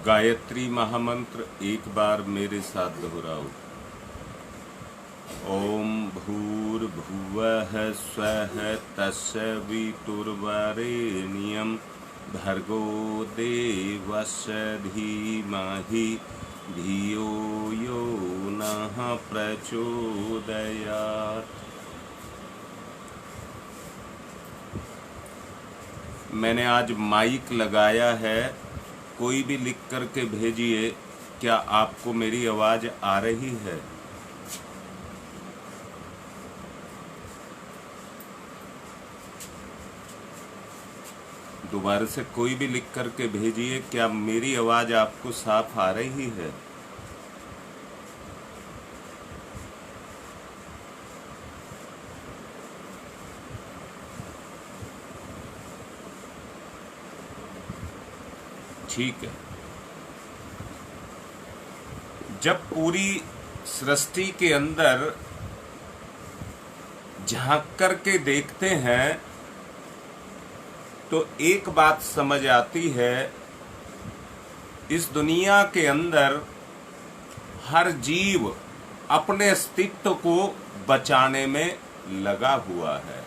गायत्री महामंत्र एक बार मेरे साथ दोहराओ। ओम भूर्भुवः स्वः तत्सवितुर्वरेण्यं भर्गो देवस्य धीमहि धियो यो नः प्रचोदयात्। मैंने आज माइक लगाया है, कोई भी लिख करके भेजिए, क्या आपको मेरी आवाज आ रही है? दोबारा से कोई भी लिख करके भेजिए, क्या मेरी आवाज आपको साफ आ रही है? ठीक है। जब पूरी सृष्टि के अंदर झांक करके देखते हैं तो एक बात समझ आती है, इस दुनिया के अंदर हर जीव अपने अस्तित्व को बचाने में लगा हुआ है।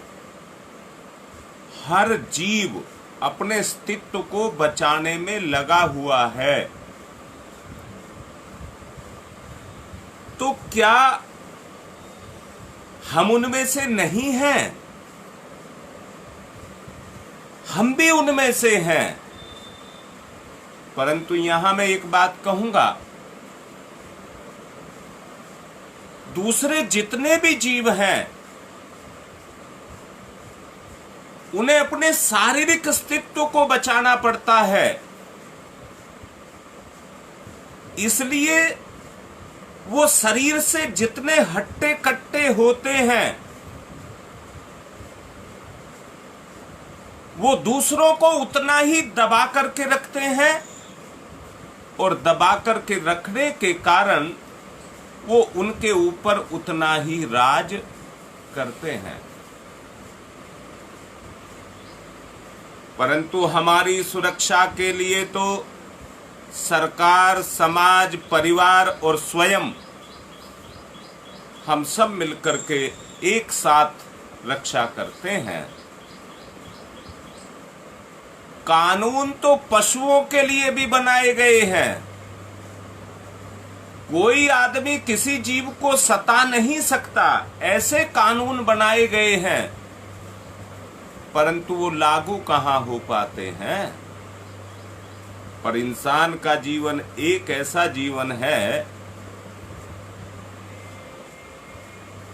हर जीव अपने अस्तित्व को बचाने में लगा हुआ है। तो क्या हम उनमें से नहीं हैं? हम भी उनमें से हैं। परंतु यहां मैं एक बात कहूंगा, दूसरे जितने भी जीव हैं उन्हें अपने शारीरिक अस्तित्व को बचाना पड़ता है। इसलिए वो शरीर से जितने हट्टे कट्टे होते हैं वो दूसरों को उतना ही दबा करके रखते हैं, और दबा करके रखने के कारण वो उनके ऊपर उतना ही राज करते हैं। परंतु हमारी सुरक्षा के लिए तो सरकार, समाज, परिवार और स्वयं हम सब मिलकर के एक साथ रक्षा करते हैं। कानून तो पशुओं के लिए भी बनाए गए हैं। कोई आदमी किसी जीव को सता नहीं सकता, ऐसे कानून बनाए गए हैं, परंतु वो लागू कहां हो पाते हैं। पर इंसान का जीवन एक ऐसा जीवन है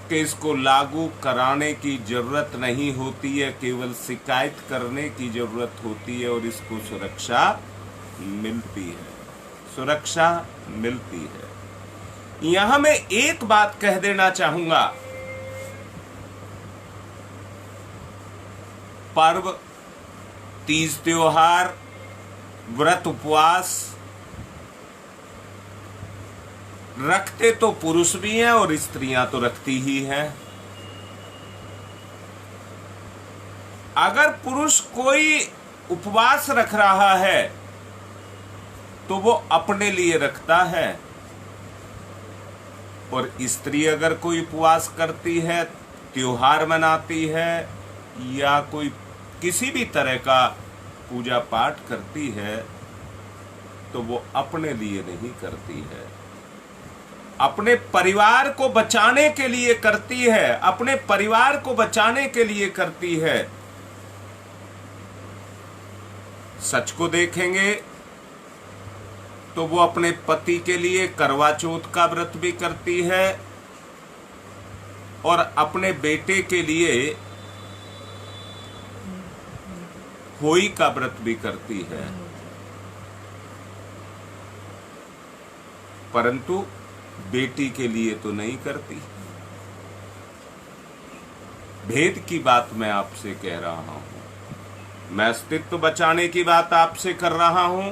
कि इसको लागू कराने की जरूरत नहीं होती है, केवल शिकायत करने की जरूरत होती है और इसको सुरक्षा मिलती है। सुरक्षा मिलती है। यहां मैं एक बात कह देना चाहूंगा, पर्व, तीज त्योहार, व्रत उपवास रखते तो पुरुष भी हैं और स्त्रियां तो रखती ही हैं। अगर पुरुष कोई उपवास रख रहा है तो वो अपने लिए रखता है, और स्त्री अगर कोई उपवास करती है, त्योहार मनाती है या कोई किसी भी तरह का पूजा पाठ करती है तो वो अपने लिए नहीं करती है, अपने परिवार को बचाने के लिए करती है, अपने परिवार को बचाने के लिए करती है। सच को देखेंगे तो वो अपने पति के लिए करवा चौथ का व्रत भी करती है और अपने बेटे के लिए होली का व्रत भी करती है। परंतु बेटी के लिए तो नहीं करती। भेद की बात मैं आपसे कह रहा हूं। मैं अस्तित्व बचाने की बात आपसे कर रहा हूं।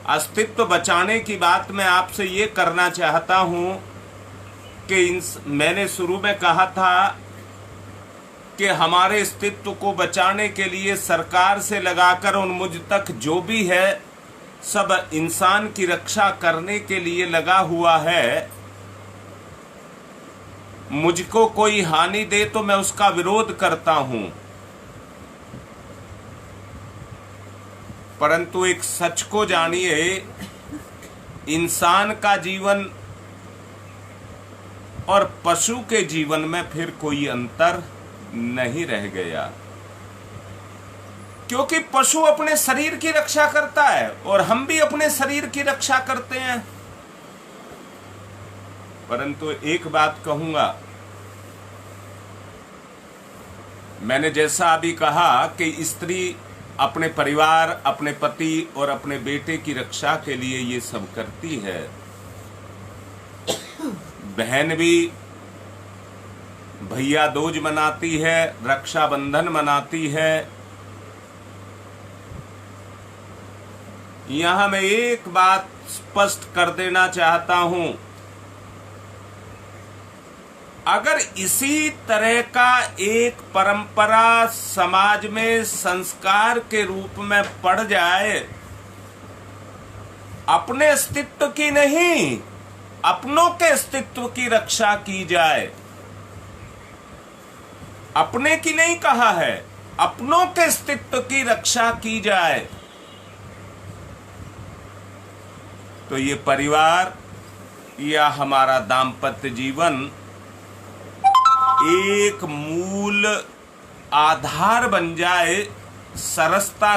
अस्तित्व बचाने की बात मैं आपसे ये करना चाहता हूं कि मैंने शुरू में कहा था कि हमारे अस्तित्व को बचाने के लिए सरकार से लगाकर उन मुझ तक जो भी है सब इंसान की रक्षा करने के लिए लगा हुआ है। मुझको कोई हानि दे तो मैं उसका विरोध करता हूं, परंतु एक सच को जानिए, इंसान का जीवन और पशु के जीवन में फिर कोई अंतर नहीं रह गया, क्योंकि पशु अपने शरीर की रक्षा करता है और हम भी अपने शरीर की रक्षा करते हैं। परंतु एक बात कहूंगा, मैंने जैसा अभी कहा कि स्त्री अपने परिवार, अपने पति और अपने बेटे की रक्षा के लिए ये सब करती है, बहन भी भैया दूज मनाती है, रक्षाबंधन मनाती है। यहां मैं एक बात स्पष्ट कर देना चाहता हूं, अगर इसी तरह का एक परंपरा समाज में संस्कार के रूप में पड़ जाए, अपने अस्तित्व की नहीं, अपनों के अस्तित्व की रक्षा की जाए, अपने की नहीं कहा है, अपनों के अस्तित्व की रक्षा की जाए, तो ये परिवार या हमारा दाम्पत्य जीवन एक मूल आधार बन जाए सरसता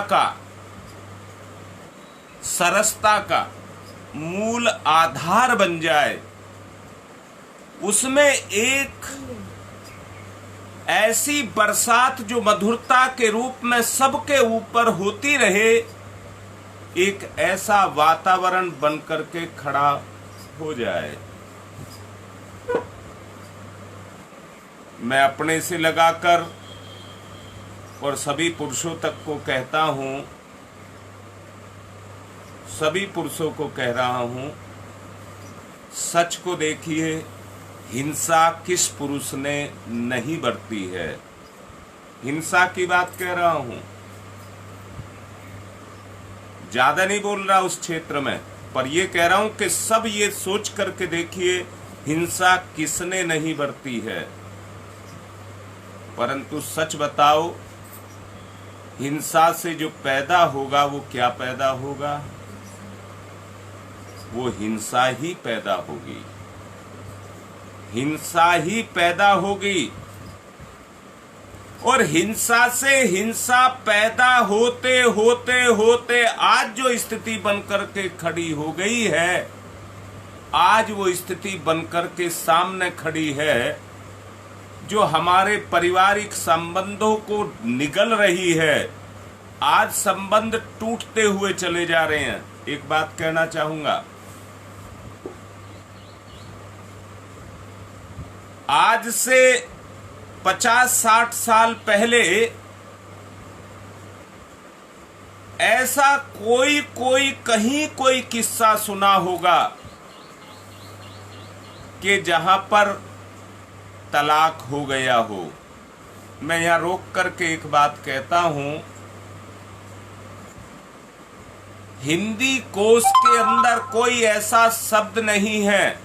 का मूल आधार बन जाए। उसमें एक ऐसी बरसात जो मधुरता के रूप में सबके ऊपर होती रहे, एक ऐसा वातावरण बनकर के खड़ा हो जाए। मैं अपने से लगाकर और सभी पुरुषों तक को कहता हूं, सभी पुरुषों को कह रहा हूं, सच को देखिए, हिंसा किस पुरुष ने नहीं बरती है। हिंसा की बात कह रहा हूं, ज्यादा नहीं बोल रहा उस क्षेत्र में, पर ये कह रहा हूं कि सब ये सोच करके देखिए, हिंसा किसने नहीं बरती है। परंतु सच बताओ, हिंसा से जो पैदा होगा वो क्या पैदा होगा? वो हिंसा ही पैदा होगी, हिंसा ही पैदा होगी। और हिंसा से हिंसा पैदा होते होते होते आज जो स्थिति बनकर के खड़ी हो गई है, आज वो स्थिति बनकर के सामने खड़ी है जो हमारे पारिवारिक संबंधों को निगल रही है। आज संबंध टूटते हुए चले जा रहे हैं। एक बात कहना चाहूंगा, आज से 50-60 साल पहले ऐसा कोई कहीं कोई किस्सा सुना होगा कि जहां पर तलाक हो गया हो। मैं यहां रोक करके एक बात कहता हूं, हिंदी कोश के अंदर कोई ऐसा शब्द नहीं है।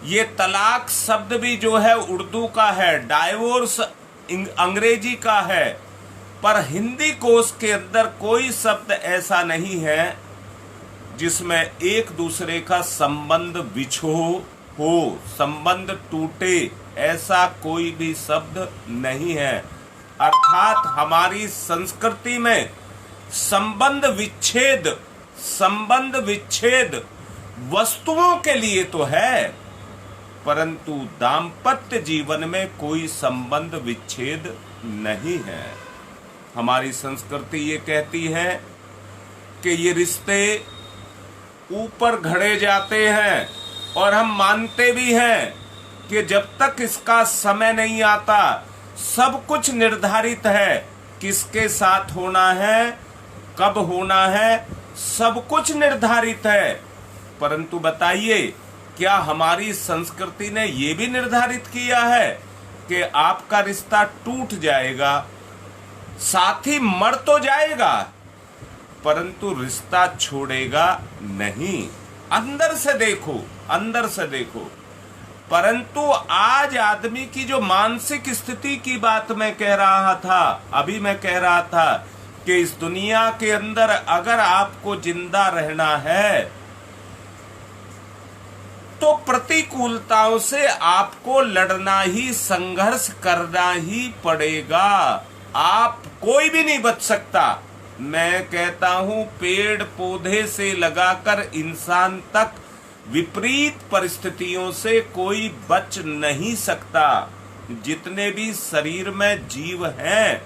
ये तलाक शब्द भी जो है उर्दू का है, डाइवोर्स अंग्रेजी का है, पर हिंदी कोश के अंदर कोई शब्द ऐसा नहीं है जिसमें एक दूसरे का संबंध बिछो हो, संबंध टूटे, ऐसा कोई भी शब्द नहीं है। अर्थात हमारी संस्कृति में संबंध विच्छेद वस्तुओं के लिए तो है, परंतु दाम्पत्य जीवन में कोई संबंध विच्छेद नहीं है। हमारी संस्कृति ये कहती है कि ये रिश्ते ऊपर घड़े जाते हैं, और हम मानते भी हैं कि जब तक इसका समय नहीं आता, सब कुछ निर्धारित है, किसके साथ होना है, कब होना है, सब कुछ निर्धारित है। परंतु बताइए, क्या हमारी संस्कृति ने यह भी निर्धारित किया है कि आपका रिश्ता टूट जाएगा, साथ ही मर तो जाएगा, परंतु रिश्ता छोड़ेगा नहीं। अंदर से देखो, अंदर से देखो। परंतु आज आदमी की जो मानसिक स्थिति की बात मैं कह रहा था, अभी मैं कह रहा था कि इस दुनिया के अंदर अगर आपको जिंदा रहना है तो प्रतिकूलताओं से आपको लड़ना ही, संघर्ष करना ही पड़ेगा। आप कोई भी नहीं बच सकता। मैं कहता हूं पेड़ पौधे से लगाकर इंसान तक विपरीत परिस्थितियों से कोई बच नहीं सकता। जितने भी शरीर में जीव हैं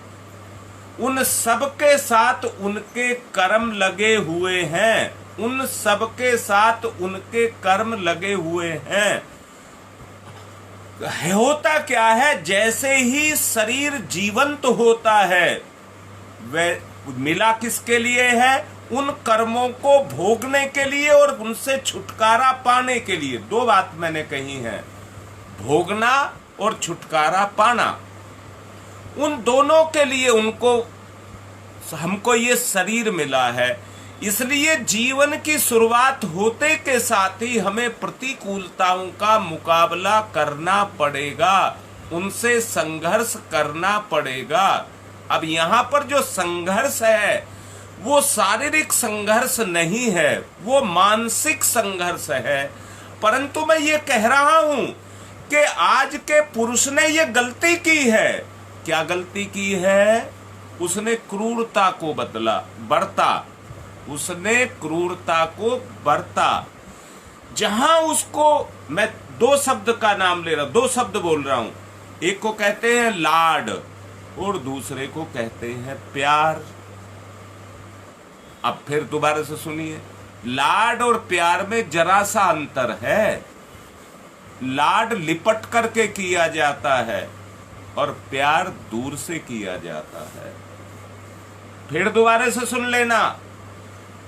उन सब के साथ उनके कर्म लगे हुए हैं, उन सब के साथ उनके कर्म लगे हुए हैं। होता क्या है, जैसे ही शरीर जीवंत होता है वह मिला किसके लिए है? उन कर्मों को भोगने के लिए और उनसे छुटकारा पाने के लिए। दो बात मैंने कही है, भोगना और छुटकारा पाना। उन दोनों के लिए हमको ये शरीर मिला है। इसलिए जीवन की शुरुआत होते के साथ ही हमें प्रतिकूलताओं का मुकाबला करना पड़ेगा, उनसे संघर्ष करना पड़ेगा। अब यहाँ पर जो संघर्ष है वो शारीरिक संघर्ष नहीं है, वो मानसिक संघर्ष है। परंतु मैं ये कह रहा हूं कि आज के पुरुष ने ये गलती की है। क्या गलती की है? उसने क्रूरता को बरता, उसने क्रूरता को बरता। जहां उसको, मैं दो शब्द का नाम ले रहा हूं, दो शब्द बोल रहा हूं। एक को कहते हैं लाड और दूसरे को कहते हैं प्यार। अब फिर दोबारा से सुनिए, लाड और प्यार में जरा सा अंतर है। लाड लिपट करके किया जाता है और प्यार दूर से किया जाता है। फिर दोबारा से सुन लेना,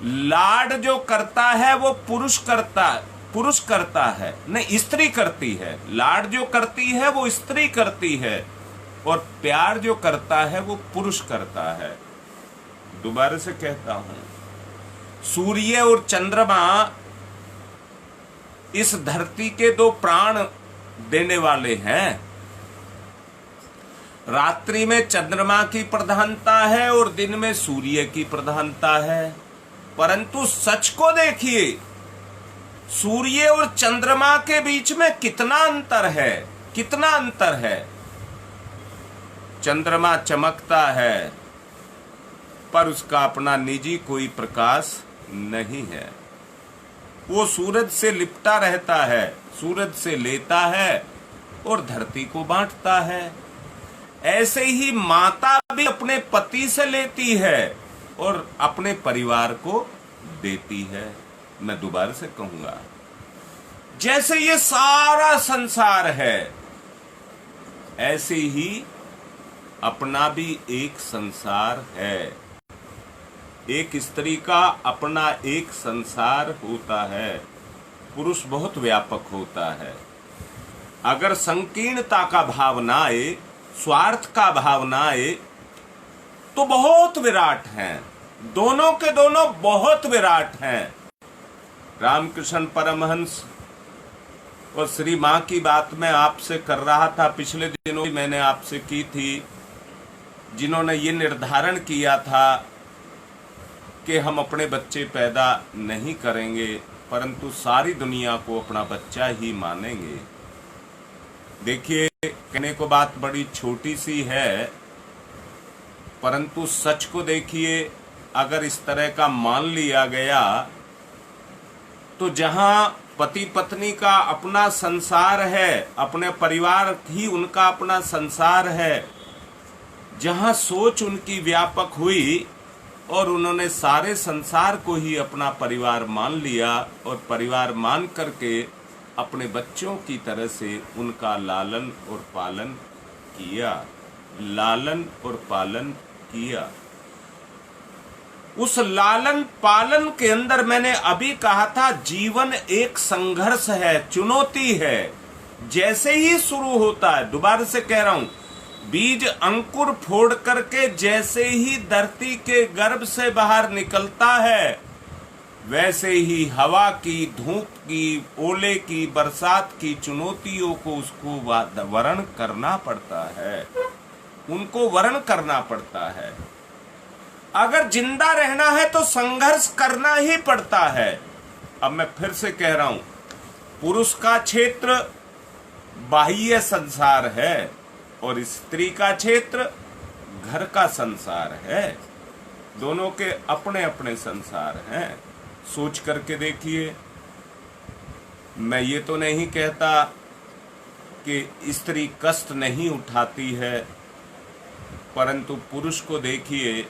लाड जो करता है वो पुरुष करता है, नहीं स्त्री करती है। लाड जो करती है वो स्त्री करती है और प्यार जो करता है वो पुरुष करता है। दोबारा से कहता हूं, सूर्य और चंद्रमा इस धरती के दो प्राण देने वाले हैं। रात्रि में चंद्रमा की प्रधानता है और दिन में सूर्य की प्रधानता है। परंतु सच को देखिए, सूर्य और चंद्रमा के बीच में कितना अंतर है, कितना अंतर है। चंद्रमा चमकता है पर उसका अपना निजी कोई प्रकाश नहीं है। वो सूरज से लिपटा रहता है, सूरज से लेता है और धरती को बांटता है। ऐसे ही माता भी अपने पति से लेती है और अपने परिवार को देती है। मैं दोबारा से कहूंगा, जैसे ये सारा संसार है ऐसे ही अपना भी एक संसार है। एक स्त्री का अपना एक संसार होता है। पुरुष बहुत व्यापक होता है। अगर संकीर्णता का भाव ना आए, स्वार्थ का भाव ना आए, तो बहुत विराट हैं। दोनों के दोनों बहुत विराट हैं। रामकृष्ण परमहंस और श्री मां की बात मैं आपसे कर रहा था, पिछले दिनों भी मैंने आपसे की थी, जिन्होंने ये निर्धारण किया था कि हम अपने बच्चे पैदा नहीं करेंगे परंतु सारी दुनिया को अपना बच्चा ही मानेंगे। देखिए, कहने को बात बड़ी छोटी सी है परंतु सच को देखिए, अगर इस तरह का मान लिया गया तो जहां पति पत्नी का अपना संसार है, अपने परिवार ही उनका अपना संसार है, जहां सोच उनकी व्यापक हुई और उन्होंने सारे संसार को ही अपना परिवार मान लिया और परिवार मान करके अपने बच्चों की तरह से उनका लालन और पालन किया, लालन और पालन किया। उस लालन पालन के अंदर मैंने अभी कहा था, जीवन एक संघर्ष है, चुनौती है। जैसे ही शुरू होता है, दोबारा से कह रहा हूं, बीज अंकुर फोड़ करके जैसे ही धरती के गर्भ से बाहर निकलता है, वैसे ही हवा की, धूप की, ओले की, बरसात की चुनौतियों को उसको वर्ण करना पड़ता है, उनको वर्ण करना पड़ता है। अगर जिंदा रहना है तो संघर्ष करना ही पड़ता है। अब मैं फिर से कह रहा हूं, पुरुष का क्षेत्र बाह्य संसार है और स्त्री का क्षेत्र घर का संसार है। दोनों के अपने अपने संसार हैं। सोच करके देखिए। मैं ये तो नहीं कहता कि स्त्री कष्ट नहीं उठाती है, परंतु पुरुष को देखिए,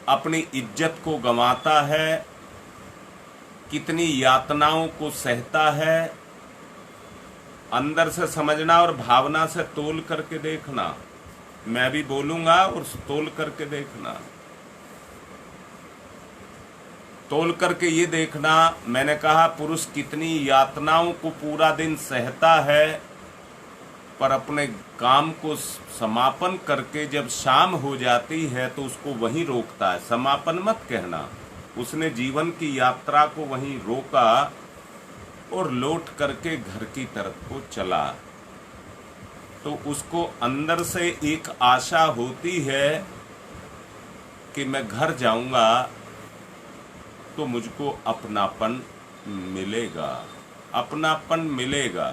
अपनी इज्जत को गंवाता है, कितनी यातनाओं को सहता है। अंदर से समझना और भावना से तोल करके देखना। मैं भी बोलूंगा और तोल करके देखना। तोल करके ये देखना, मैंने कहा पुरुष कितनी यातनाओं को पूरा दिन सहता है, पर अपने काम को समापन करके जब शाम हो जाती है तो उसको वहीं रोकता है। समापन मत कहना, उसने जीवन की यात्रा को वहीं रोका और लौट करके घर की तरफ को चला। तो उसको अंदर से एक आशा होती है कि मैं घर जाऊंगा तो मुझको अपनापन मिलेगा, अपनापन मिलेगा।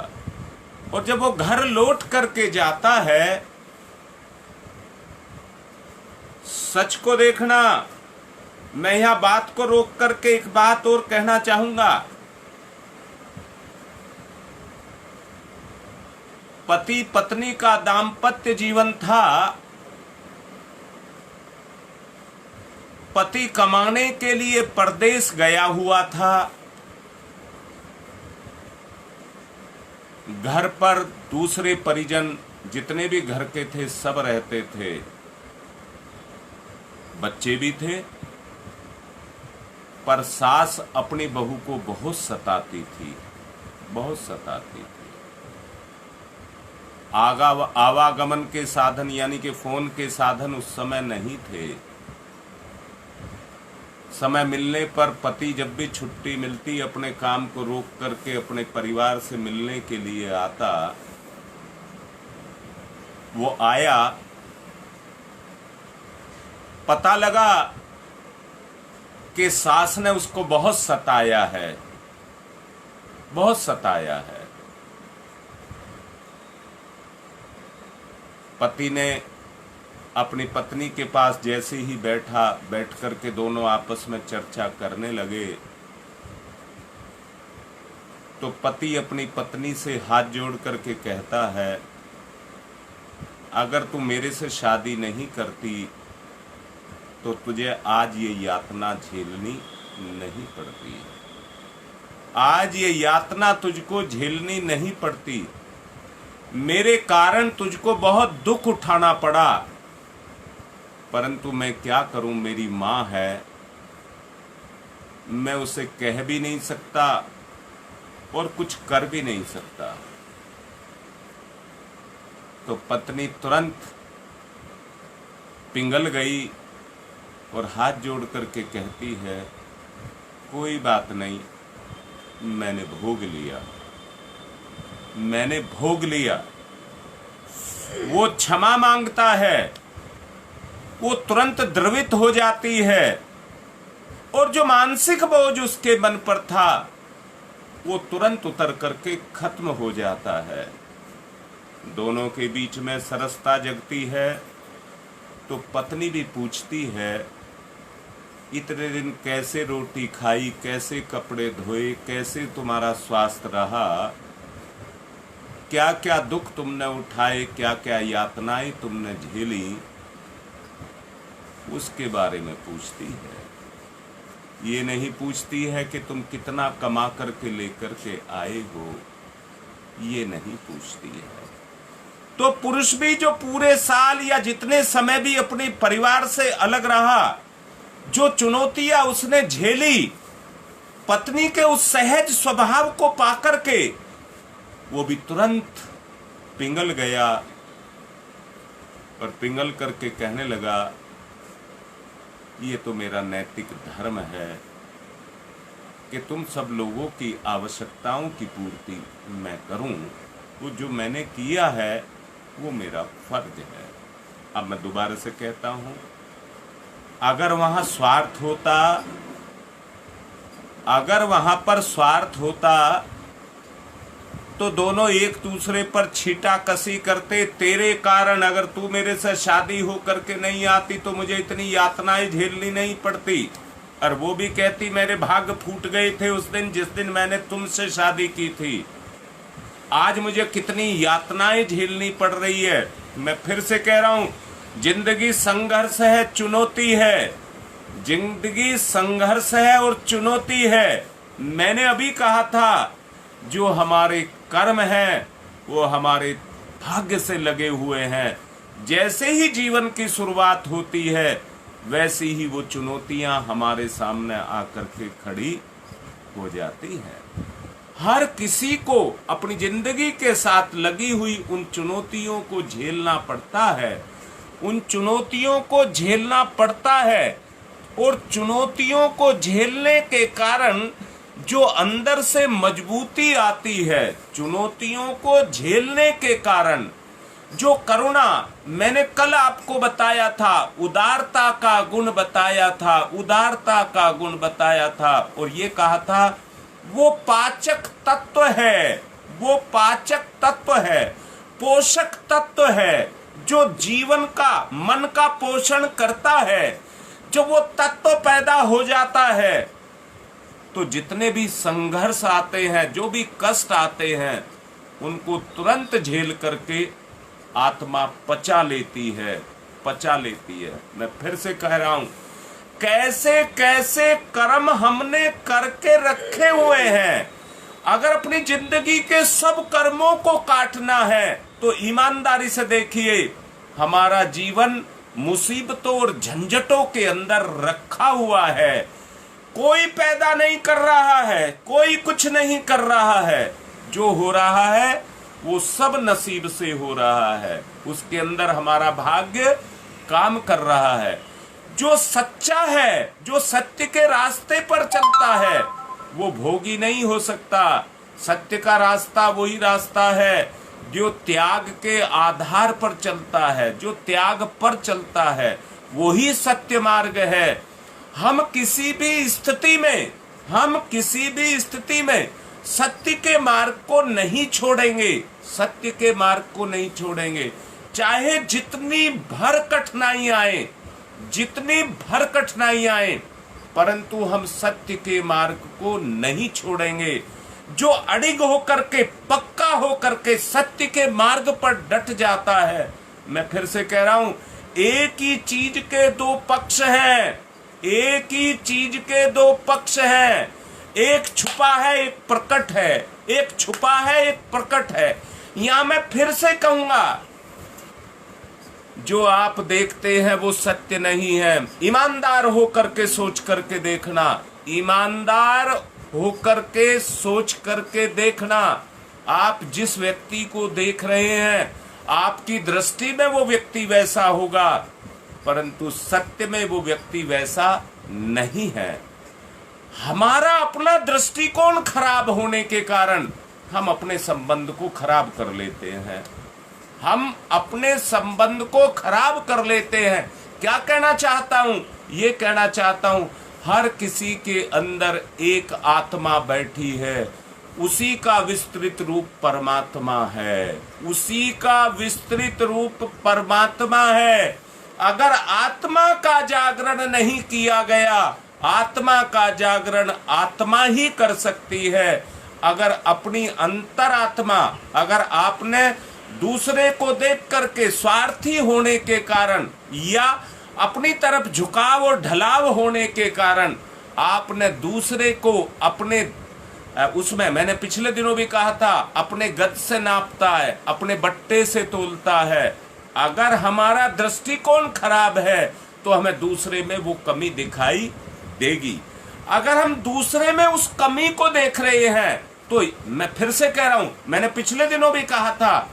और जब वो घर लौट करके जाता है, सच को देखना। मैं यह बात को रोक करके एक बात और कहना चाहूंगा। पति पत्नी का दाम्पत्य जीवन था। पति कमाने के लिए परदेश गया हुआ था। घर पर दूसरे परिजन जितने भी घर के थे सब रहते थे, बच्चे भी थे, पर सास अपनी बहू को बहुत सताती थी, बहुत सताती थी। आवागमन के साधन यानी कि फोन के साधन उस समय नहीं थे। समय मिलने पर पति जब भी छुट्टी मिलती अपने काम को रोक करके अपने परिवार से मिलने के लिए आता। वो आया, पता लगा कि सास ने उसको बहुत सताया है, बहुत सताया है। पति ने अपनी पत्नी के पास जैसे ही बैठ करके दोनों आपस में चर्चा करने लगे, तो पति अपनी पत्नी से हाथ जोड़ करके कहता है, अगर तू मेरे से शादी नहीं करती तो तुझे आज ये यातना झेलनी नहीं पड़ती। आज ये यातना तुझको झेलनी नहीं पड़ती। मेरे कारण तुझको बहुत दुख उठाना पड़ा, परंतु मैं क्या करूं, मेरी मां है, मैं उसे कह भी नहीं सकता और कुछ कर भी नहीं सकता। तो पत्नी तुरंत पिघल गई और हाथ जोड़ करके कहती है, कोई बात नहीं, मैंने भोग लिया, मैंने भोग लिया। वो क्षमा मांगता है, वो तुरंत द्रवित हो जाती है और जो मानसिक बोझ उसके मन पर था वो तुरंत उतर करके खत्म हो जाता है। दोनों के बीच में सरसता जगती है। तो पत्नी भी पूछती है, इतने दिन कैसे रोटी खाई, कैसे कपड़े धोए, कैसे तुम्हारा स्वास्थ्य रहा, क्या क्या दुख तुमने उठाए, क्या क्या यातनाएं तुमने झेली, उसके बारे में पूछती है। ये नहीं पूछती है कि तुम कितना कमा करके लेकर के आए हो, ये नहीं पूछती है। तो पुरुष भी जो पूरे साल या जितने समय भी अपने परिवार से अलग रहा, जो चुनौतियां उसने झेली, पत्नी के उस सहज स्वभाव को पाकर के वो भी तुरंत पिघल गया और पिघल करके कहने लगा, ये तो मेरा नैतिक धर्म है कि तुम सब लोगों की आवश्यकताओं की पूर्ति मैं करूं। वो जो मैंने किया है वो मेरा फर्ज है। अब मैं दोबारा से कहता हूं, अगर वहां स्वार्थ होता, अगर वहां पर स्वार्थ होता तो दोनों एक दूसरे पर छीटा कसी करते। तेरे कारण अगर तू मेरे से शादी हो करके नहीं आती तो मुझे इतनी यातनाएं झेलनी नहीं पड़ती। और वो भी कहती मेरे भाग्य फूट गए थे उस दिन जिस दिन मैंने तुमसे शादी की थी। आज मुझे कितनी यातनाएं झेलनी पड़ रही है। मैं फिर से कह रहा हूं, जिंदगी संघर्ष है, चुनौती है। जिंदगी संघर्ष है और चुनौती है। मैंने अभी कहा था, जो हमारे कर्म हैं वो हमारे भाग्य से लगे हुए हैं। जैसे ही जीवन की शुरुआत होती है वैसी ही वो चुनौतियां हमारे सामने आकर के खड़ी हो जाती हैं। हर किसी को अपनी जिंदगी के साथ लगी हुई उन चुनौतियों को झेलना पड़ता है। उन चुनौतियों को झेलना पड़ता है और चुनौतियों को झेलने के कारण जो अंदर से मजबूती आती है, चुनौतियों को झेलने के कारण जो करुणा, मैंने कल आपको बताया था, उदारता का गुण बताया था, उदारता का गुण बताया था और ये कहा था वो पाचक तत्व है, वो पाचक तत्व है, पोषक तत्व है जो जीवन का, मन का पोषण करता है। जब वो तत्व पैदा हो जाता है तो जितने भी संघर्ष आते हैं, जो भी कष्ट आते हैं, उनको तुरंत झेल करके आत्मा पचा लेती है, पचा लेती है। मैं फिर से कह रहा हूं, कैसे कैसे कर्म हमने करके रखे हुए हैं। अगर अपनी जिंदगी के सब कर्मों को काटना है तो ईमानदारी से देखिए, हमारा जीवन मुसीबतों और झंझटों के अंदर रखा हुआ है। कोई पैदा नहीं कर रहा है, कोई कुछ नहीं कर रहा है। जो हो रहा है वो सब नसीब से हो रहा है। उसके अंदर हमारा भाग्य काम कर रहा है। जो सच्चा है, जो सत्य के रास्ते पर चलता है, वो भोगी नहीं हो सकता। सत्य का रास्ता वही रास्ता है जो त्याग के आधार पर चलता है, जो त्याग पर चलता है, वही सत्य मार्ग है। हम किसी भी स्थिति में सत्य के मार्ग को नहीं छोड़ेंगे, सत्य के मार्ग को नहीं छोड़ेंगे। चाहे जितनी भर कठिनाई आए, परंतु हम सत्य के मार्ग को नहीं छोड़ेंगे। जो अड़िग होकर के, पक्का होकर के सत्य के मार्ग पर डट जाता है, मैं फिर से कह रहा हूं, एक ही चीज के दो पक्ष हैं, एक ही चीज के दो पक्ष हैं। एक छुपा है, एक प्रकट है, एक छुपा है, एक प्रकट है। यहां मैं फिर से कहूंगा, जो आप देखते हैं वो सत्य नहीं है। ईमानदार होकर के सोच करके देखना, ईमानदार होकर के सोच करके देखना। आप जिस व्यक्ति को देख रहे हैं, आपकी दृष्टि में वो व्यक्ति वैसा होगा, परंतु सत्य में वो व्यक्ति वैसा नहीं है। हमारा अपना दृष्टिकोण खराब होने के कारण हम अपने संबंध को खराब कर लेते हैं। हम अपने संबंध को खराब कर लेते हैं। क्या कहना चाहता हूं? ये कहना चाहता हूं, हर किसी के अंदर एक आत्मा बैठी है, उसी का विस्तृत रूप परमात्मा है, उसी का विस्तृत रूप परमात्मा है। अगर आत्मा का जागरण नहीं किया गया, आत्मा का जागरण आत्मा ही कर सकती है। अगर अपनी अंतरात्मा, अगर आपने दूसरे को देख करके स्वार्थी होने के कारण या अपनी तरफ झुकाव और ढलाव होने के कारण आपने दूसरे को अपने उसमें, मैंने पिछले दिनों भी कहा था, अपने गज से नापता है, अपने बट्टे से तोलता है। अगर हमारा दृष्टिकोण खराब है तो हमें दूसरे में वो कमी दिखाई देगी। अगर हम दूसरे में उस कमी को देख रहे हैं तो मैं फिर से कह रहा हूं, मैंने पिछले दिनों भी कहा था,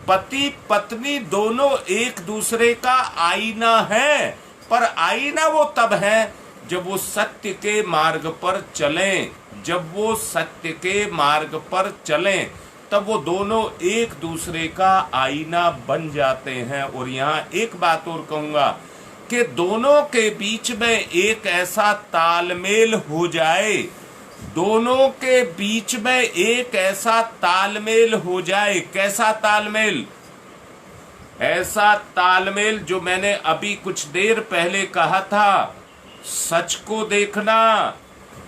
पति पत्नी दोनों एक दूसरे का आईना है, पर आईना वो तब है जब वो सत्य के मार्ग पर चलें। जब वो सत्य के मार्ग पर चलें तब वो दोनों एक दूसरे का आईना बन जाते हैं। और यहाँ एक बात और कहूंगा कि दोनों के बीच में एक ऐसा तालमेल हो जाए, दोनों के बीच में एक ऐसा तालमेल हो जाए। कैसा तालमेल? ऐसा तालमेल जो मैंने अभी कुछ देर पहले कहा था, सच को देखना।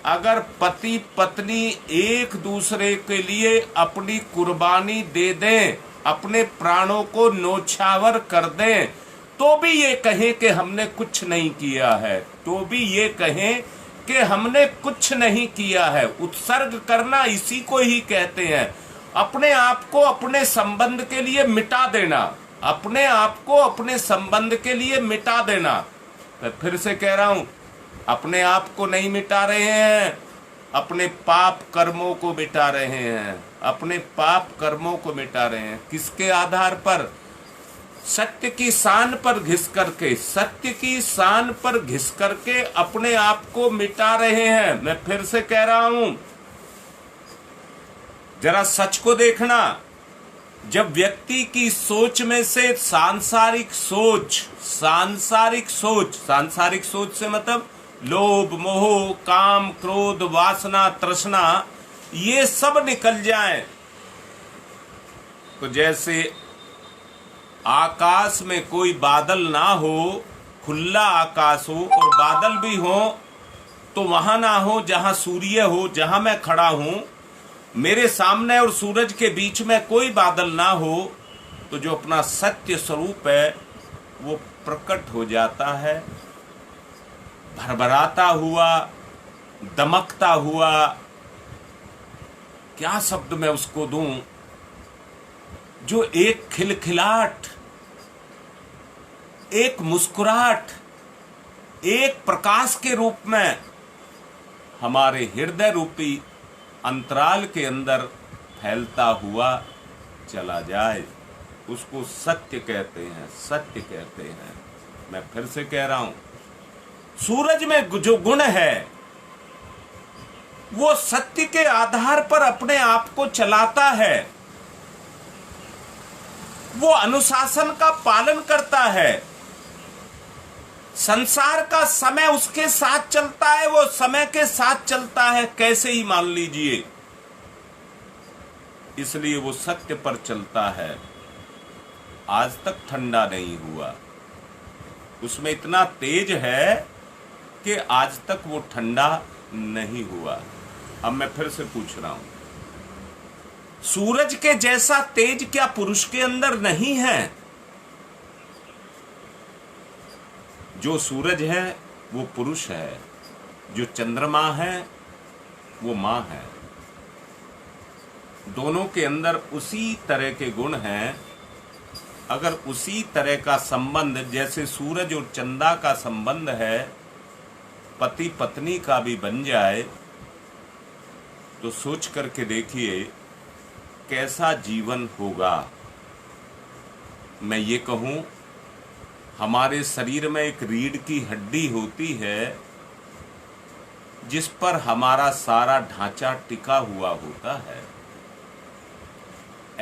अगर पति पत्नी एक दूसरे के लिए अपनी कुर्बानी दे दें, अपने प्राणों को न्योछावर कर दें, तो भी ये कहें कि हमने कुछ नहीं किया है, तो भी ये कहें कि हमने कुछ नहीं किया है। उत्सर्ग करना इसी को ही कहते हैं। अपने आप को अपने संबंध के लिए मिटा देना, अपने आप को अपने संबंध के लिए मिटा देना। मैं फिर से कह रहा हूं, अपने आप को नहीं मिटा रहे हैं, अपने पाप कर्मों को मिटा रहे हैं, अपने पाप कर्मों को मिटा रहे हैं। किसके आधार पर? सत्य की शान पर घिस करके, सत्य की शान पर घिस करके अपने आप को मिटा रहे हैं। मैं फिर से कह रहा हूं, जरा सच को देखना। जब व्यक्ति की सोच में से सांसारिक सोच से मतलब लोभ, मोह, काम, क्रोध, वासना, तृष्णा, ये सब निकल जाए, तो जैसे आकाश में कोई बादल ना हो, खुला आकाश हो और बादल भी हो, तो वहां ना हो जहां सूर्य हो, जहां मैं खड़ा हूं, मेरे सामने और सूरज के बीच में कोई बादल ना हो, तो जो अपना सत्य स्वरूप है वो प्रकट हो जाता है, भरभराता हुआ, दमकता हुआ। क्या शब्द मैं उसको दूं, जो एक खिलखिलाहट, एक मुस्कुराहट, एक प्रकाश के रूप में हमारे हृदय रूपी अंतराल के अंदर फैलता हुआ चला जाए, उसको सत्य कहते हैं, सत्य कहते हैं। मैं फिर से कह रहा हूं, सूरज में जो गुण है वो सत्य के आधार पर अपने आप को चलाता है, वो अनुशासन का पालन करता है, संसार का समय उसके साथ चलता है, वो समय के साथ चलता है, कैसे ही मान लीजिए। इसलिए वो सत्य पर चलता है। आज तक ठंडा नहीं हुआ, उसमें इतना तेज है कि आज तक वो ठंडा नहीं हुआ। अब मैं फिर से पूछ रहा हूं, सूरज के जैसा तेज क्या पुरुष के अंदर नहीं है? जो सूरज है वो पुरुष है, जो चंद्रमा है वो मां है। दोनों के अंदर उसी तरह के गुण हैं। अगर उसी तरह का संबंध जैसे सूरज और चंदा का संबंध है पति पत्नी का भी बन जाए, तो सोच करके देखिए कैसा जीवन होगा। मैं ये कहूं, हमारे शरीर में एक रीढ़ की हड्डी होती है जिस पर हमारा सारा ढांचा टिका हुआ होता है।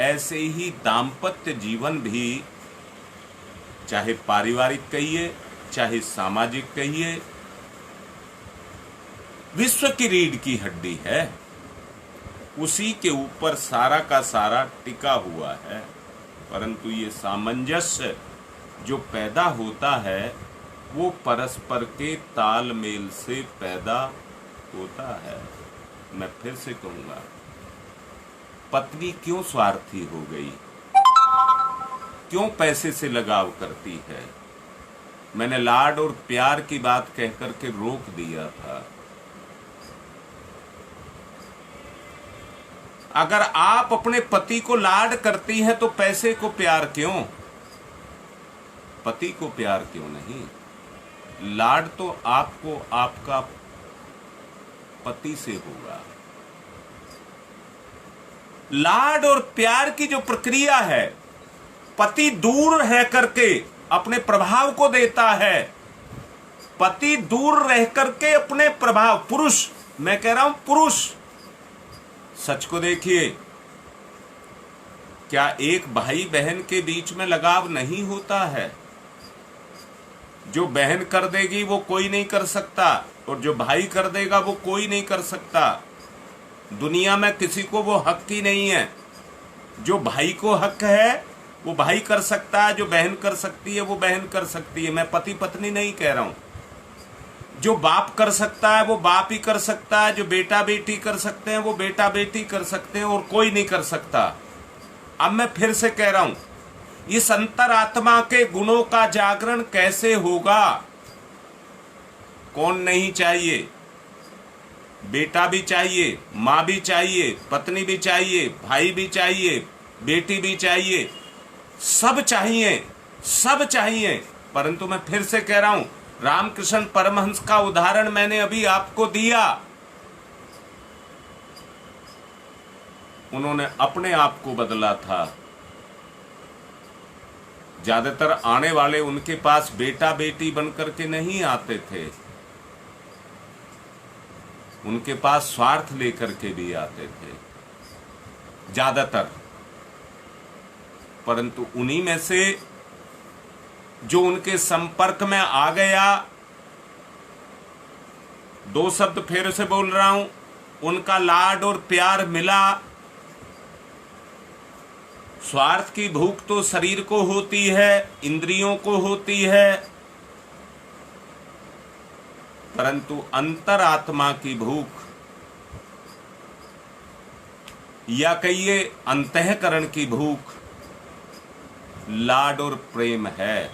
ऐसे ही दाम्पत्य जीवन भी, चाहे पारिवारिक कहिए चाहे सामाजिक कहिए, विश्व की रीढ़ की हड्डी है, उसी के ऊपर सारा का सारा टिका हुआ है। परंतु ये सामंजस्य जो पैदा होता है वो परस्पर के तालमेल से पैदा होता है। मैं फिर से कहूंगा, पत्नी क्यों स्वार्थी हो गई, क्यों पैसे से लगाव करती है? मैंने लाड और प्यार की बात कहकर के रोक दिया था। अगर आप अपने पति को लाड करती हैं तो पैसे को प्यार क्यों, पति को प्यार क्यों नहीं? लाड तो आपको आपका पति से होगा। लाड और प्यार की जो प्रक्रिया है पति दूर रह करके अपने प्रभाव को देता है, पति दूर रह करके अपने प्रभाव, पुरुष, मैं कह रहा हूं पुरुष, सच को देखिए, क्या एक भाई बहन के बीच में लगाव नहीं होता है? जो बहन कर देगी वो कोई नहीं कर सकता, और जो भाई कर देगा वो कोई नहीं कर सकता। दुनिया में किसी को वो हक ही नहीं है। जो भाई को हक है वो भाई कर सकता है, जो बहन कर सकती है वो बहन कर सकती है। मैं पति पत्नी नहीं कह रहा हूं। जो बाप कर सकता है वो बाप ही कर सकता है, जो बेटा बेटी कर सकते हैं वो बेटा बेटी कर सकते हैं, और कोई नहीं कर सकता। अब मैं फिर से कह रहा हूं, इस अंतरात्मा के गुणों का जागरण कैसे होगा? कौन नहीं चाहिए? बेटा भी चाहिए, माँ भी चाहिए, पत्नी भी चाहिए, भाई भी चाहिए, बेटी भी चाहिए, सब चाहिए, सब चाहिए। परंतु मैं फिर से कह रहा हूं, रामकृष्ण परमहंस का उदाहरण मैंने अभी आपको दिया। उन्होंने अपने आप को बदला था। ज्यादातर आने वाले उनके पास बेटा बेटी बनकर के नहीं आते थे, उनके पास स्वार्थ लेकर के भी आते थे ज्यादातर। परंतु उन्हीं में से जो उनके संपर्क में आ गया, दो शब्द फिर से बोल रहा हूं, उनका लाड और प्यार मिला। स्वार्थ की भूख तो शरीर को होती है, इंद्रियों को होती है, परंतु अंतरात्मा की भूख, या कहिए अंतःकरण की भूख, लाड और प्रेम है।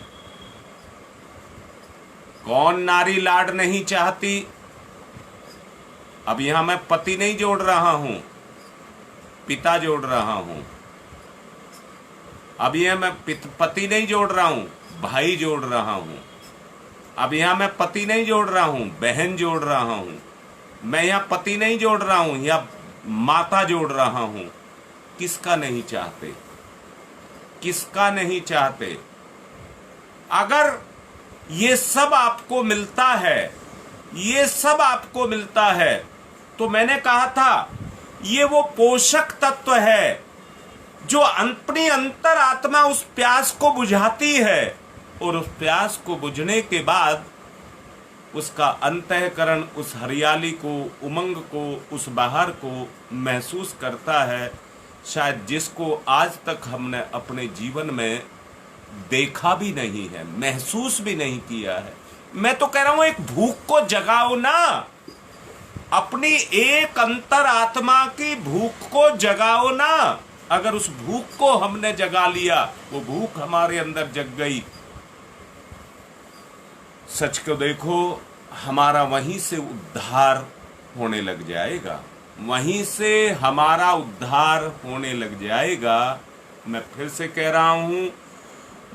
कौन नारी लाड नहीं चाहती? अब यहां मैं पति नहीं जोड़ रहा हूं, पिता जोड़ रहा हूं। अब यह मैं पति नहीं जोड़ रहा हूं, भाई जोड़ रहा हूं। अब यहां मैं पति नहीं जोड़ रहा हूं, बहन जोड़ रहा हूं। मैं यहां पति नहीं जोड़ रहा हूं या माता जोड़ रहा हूं। किसका नहीं चाहते? किसका नहीं चाहते? अगर ये सब आपको मिलता है, ये सब आपको मिलता है, तो मैंने कहा था ये वो पोषक तत्व है जो अपनी अंतरात्मा उस प्यास को बुझाती है, और उस प्यास को बुझने के बाद उसका अंतःकरण उस हरियाली को, उमंग को, उस बहार को महसूस करता है, शायद जिसको आज तक हमने अपने जीवन में देखा भी नहीं है, महसूस भी नहीं किया है। मैं तो कह रहा हूं एक भूख को जगाओ ना, अपनी एक अंतरात्मा की भूख को जगाओ ना। अगर उस भूख को हमने जगा लिया, वो भूख हमारे अंदर जग गई, सच को देखो, हमारा वहीं से उद्धार होने लग जाएगा, वहीं से हमारा उद्धार होने लग जाएगा। मैं फिर से कह रहा हूं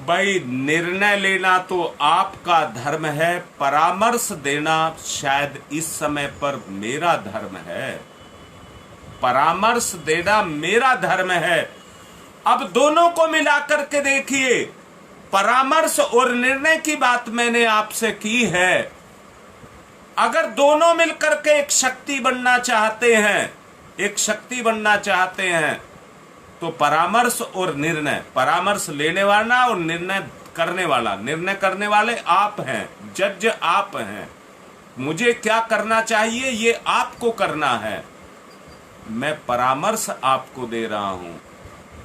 भाई, निर्णय लेना तो आपका धर्म है, परामर्श देना शायद इस समय पर मेरा धर्म है, परामर्श देना मेरा धर्म है। अब दोनों को मिलाकर के देखिए, परामर्श और निर्णय की बात मैंने आपसे की है। अगर दोनों मिलकर के एक शक्ति बनना चाहते हैं, एक शक्ति बनना चाहते हैं, तो परामर्श और निर्णय, परामर्श लेने वाला और निर्णय करने वाला, निर्णय करने वाले आप हैं, जज आप हैं। मुझे क्या करना चाहिए ये आपको करना है, मैं परामर्श आपको दे रहा हूं।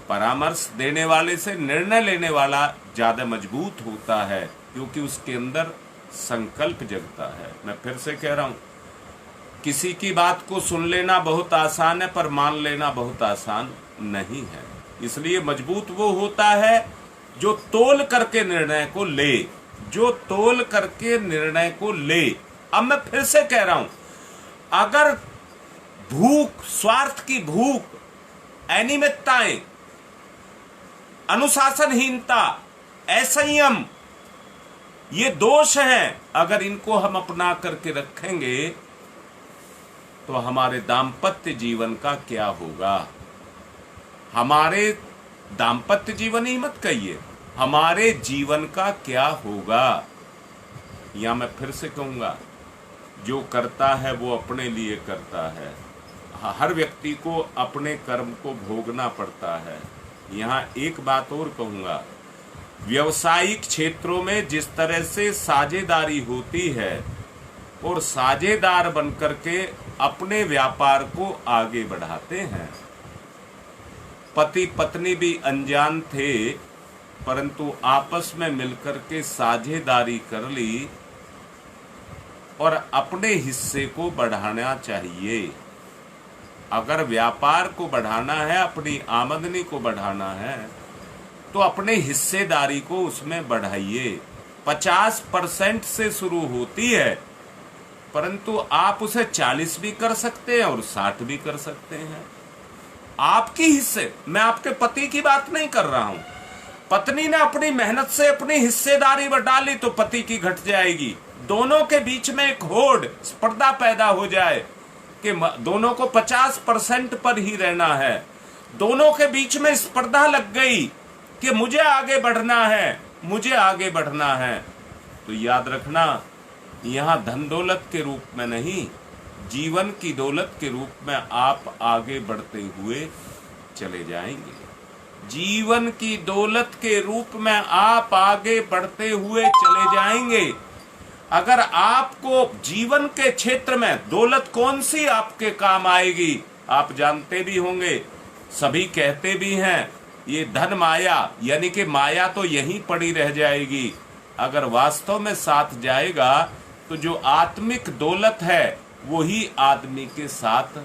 परामर्श देने वाले से निर्णय लेने वाला ज्यादा मजबूत होता है, क्योंकि उसके अंदर संकल्प जगता है। मैं फिर से कह रहा हूं, किसी की बात को सुन लेना बहुत आसान है, पर मान लेना बहुत आसान नहीं है। इसलिए मजबूत वो होता है जो तोल करके निर्णय को ले, जो तोल करके निर्णय को ले। अब मैं फिर से कह रहा हूं, अगर भूख, स्वार्थ की भूख, अनियमितताएं, अनुशासनहीनता, असंयम, ये दोष हैं, अगर इनको हम अपना करके रखेंगे तो हमारे दाम्पत्य जीवन का क्या होगा, हमारे दाम्पत्य जीवन ही मत कहिए, हमारे जीवन का क्या होगा। या मैं फिर से कहूंगा, जो करता है वो अपने लिए करता है। हर व्यक्ति को अपने कर्म को भोगना पड़ता है। यहाँ एक बात और कहूंगा, व्यवसायिक क्षेत्रों में जिस तरह से साझेदारी होती है और साझेदार बनकर के अपने व्यापार को आगे बढ़ाते हैं। पति पत्नी भी अनजान थे, परंतु आपस में मिलकर के साझेदारी कर ली और अपने हिस्से को बढ़ाना चाहिए। अगर व्यापार को बढ़ाना है, अपनी आमदनी को बढ़ाना है, तो अपने हिस्सेदारी को उसमें बढ़ाइए। 50% से शुरू होती है, परंतु आप उसे 40 भी कर सकते हैं और 60 भी कर सकते हैं। आपकी हिस्से, मैं आपके पति की बात नहीं कर रहा हूं। पत्नी ने अपनी मेहनत से अपनी हिस्सेदारी बढ़ा ली तो पति की घट जाएगी। दोनों के बीच में एक होड़, स्पर्धा पैदा हो जाए कि दोनों को 50% पर ही रहना है। दोनों के बीच में स्पर्धा लग गई कि मुझे आगे बढ़ना है, मुझे आगे बढ़ना है, तो याद रखना, यहां धन दौलत के रूप में नहीं, जीवन की दौलत के रूप में आप आगे बढ़ते हुए चले जाएंगे। जीवन की दौलत के रूप में आप आगे बढ़ते हुए चले जाएंगे। अगर आपको जीवन के क्षेत्र में दौलत कौन सी आपके काम आएगी, आप जानते भी होंगे, सभी कहते भी हैं ये धन माया, यानी कि माया तो यहीं पड़ी रह जाएगी। अगर वास्तव में साथ जाएगा तो जो आत्मिक दौलत है वही आदमी के साथ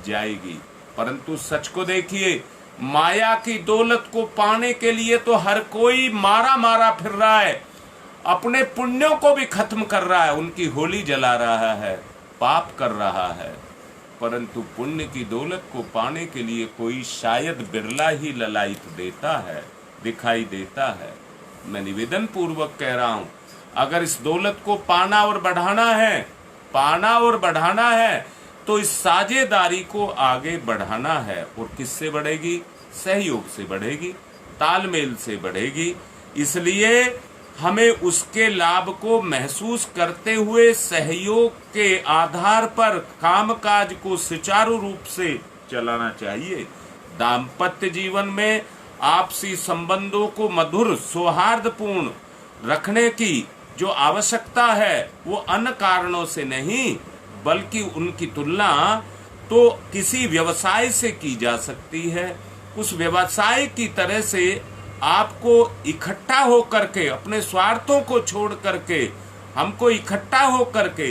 जाएगी। परंतु सच को देखिए, माया की दौलत को पाने के लिए तो हर कोई मारा मारा फिर रहा है, अपने पुण्यों को भी खत्म कर रहा है, उनकी होली जला रहा है, पाप कर रहा है। परंतु पुण्य की दौलत को पाने के लिए कोई शायद बिरला ही ललायत देता है, दिखाई देता है। मैं निवेदन पूर्वक कह रहा हूं, अगर इस दौलत को पाना और बढ़ाना है तो इस साझेदारी को आगे बढ़ाना है। और किससे बढ़ेगी? सहयोग से बढ़ेगी, तालमेल से बढ़ेगी। इसलिए हमें उसके लाभ को महसूस करते हुए सहयोग के आधार पर कामकाज को सुचारू रूप से चलाना चाहिए। दाम्पत्य जीवन में आपसी संबंधों को मधुर सौहार्दपूर्ण रखने की जो आवश्यकता है वो अन्य कारणों से नहीं, बल्कि उनकी तुलना तो किसी व्यवसाय से की जा सकती है। उस व्यवसाय की तरह से आपको इकट्ठा होकर के, अपने स्वार्थों को छोड़ करके हमको इकट्ठा होकर के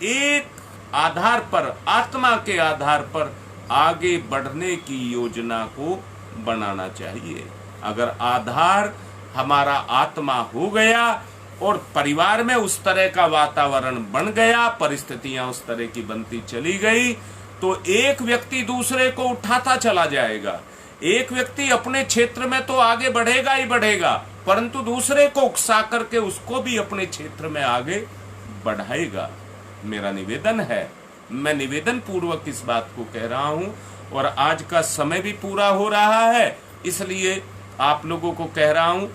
एक आधार पर, आत्मा के आधार पर आगे बढ़ने की योजना को बनाना चाहिए। अगर आधार हमारा आत्मा हो गया और परिवार में उस तरह का वातावरण बन गया, परिस्थितियां उस तरह की बनती चली गई, तो एक व्यक्ति दूसरे को उठाता चला जाएगा। एक व्यक्ति अपने क्षेत्र में तो आगे बढ़ेगा ही बढ़ेगा, परंतु दूसरे को उकसा करके उसको भी अपने क्षेत्र में आगे बढ़ाएगा। मेरा निवेदन है, मैं निवेदन पूर्वक इस बात को कह रहा हूं, और आज का समय भी पूरा हो रहा है, इसलिए आप लोगों को कह रहा हूं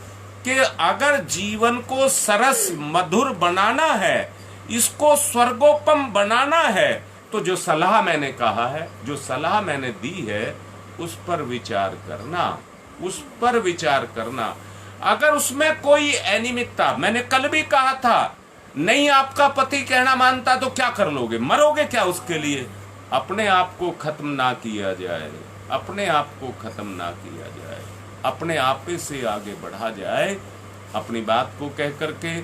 कि अगर जीवन को सरस मधुर बनाना है, इसको स्वर्गोपम बनाना है, तो जो सलाह मैंने कहा है, जो सलाह मैंने दी है, उस पर विचार करना, उस पर विचार करना। अगर उसमें कोई अनियमितता, मैंने कल भी कहा था, नहीं आपका पति कहना मानता तो क्या कर लोगे, मरोगे क्या उसके लिए? अपने आप को खत्म ना किया जाए, अपने आप को खत्म ना किया जाए, अपने आप से आगे बढ़ा जाए। अपनी बात को कह करके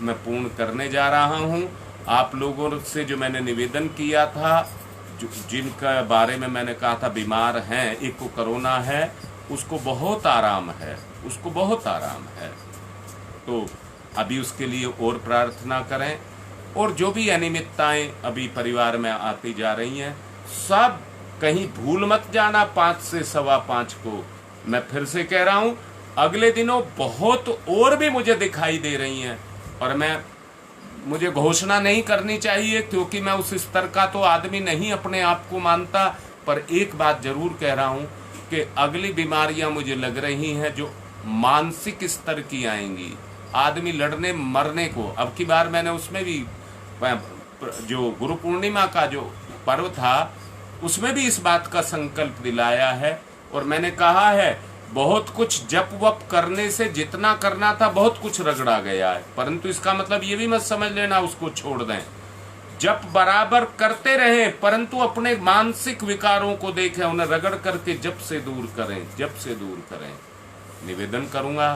मैं पूर्ण करने जा रहा हूं। आप लोगों से जो मैंने निवेदन किया था, जिनका बारे में मैंने कहा था बीमार हैं, एक को कोरोना है, उसको बहुत आराम है, उसको बहुत आराम है, तो अभी उसके लिए और प्रार्थना करें। और जो भी अनियमितताएं अभी परिवार में आती जा रही हैं, सब कहीं भूल मत जाना 5 से 5:15 को। मैं फिर से कह रहा हूं, अगले दिनों बहुत और भी मुझे दिखाई दे रही हैं, और मुझे घोषणा नहीं करनी चाहिए क्योंकि मैं उस स्तर का तो आदमी नहीं अपने आप को मानता, पर एक बात जरूर कह रहा हूं कि अगली बीमारियां मुझे लग रही हैं जो मानसिक स्तर की आएंगी। आदमी लड़ने मरने को, अब की बार मैंने उसमें भी जो गुरु पूर्णिमा का जो पर्व था उसमें भी इस बात का संकल्प दिलाया है। और मैंने कहा है बहुत कुछ जप वप करने से जितना करना था बहुत कुछ रगड़ा गया है, परंतु इसका मतलब ये भी मत समझ लेना उसको छोड़ दें। जप बराबर करते रहें, परंतु अपने मानसिक विकारों को देखें, उन्हें रगड़ करके जप से दूर करें, जप से दूर करें। निवेदन करूंगा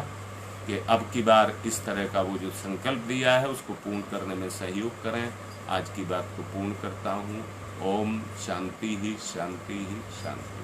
कि अब की बार इस तरह का वो जो संकल्प दिया है उसको पूर्ण करने में सहयोग करें। आज की बात को पूर्ण करता हूँ। ओम शांति ही शांति ही शांति।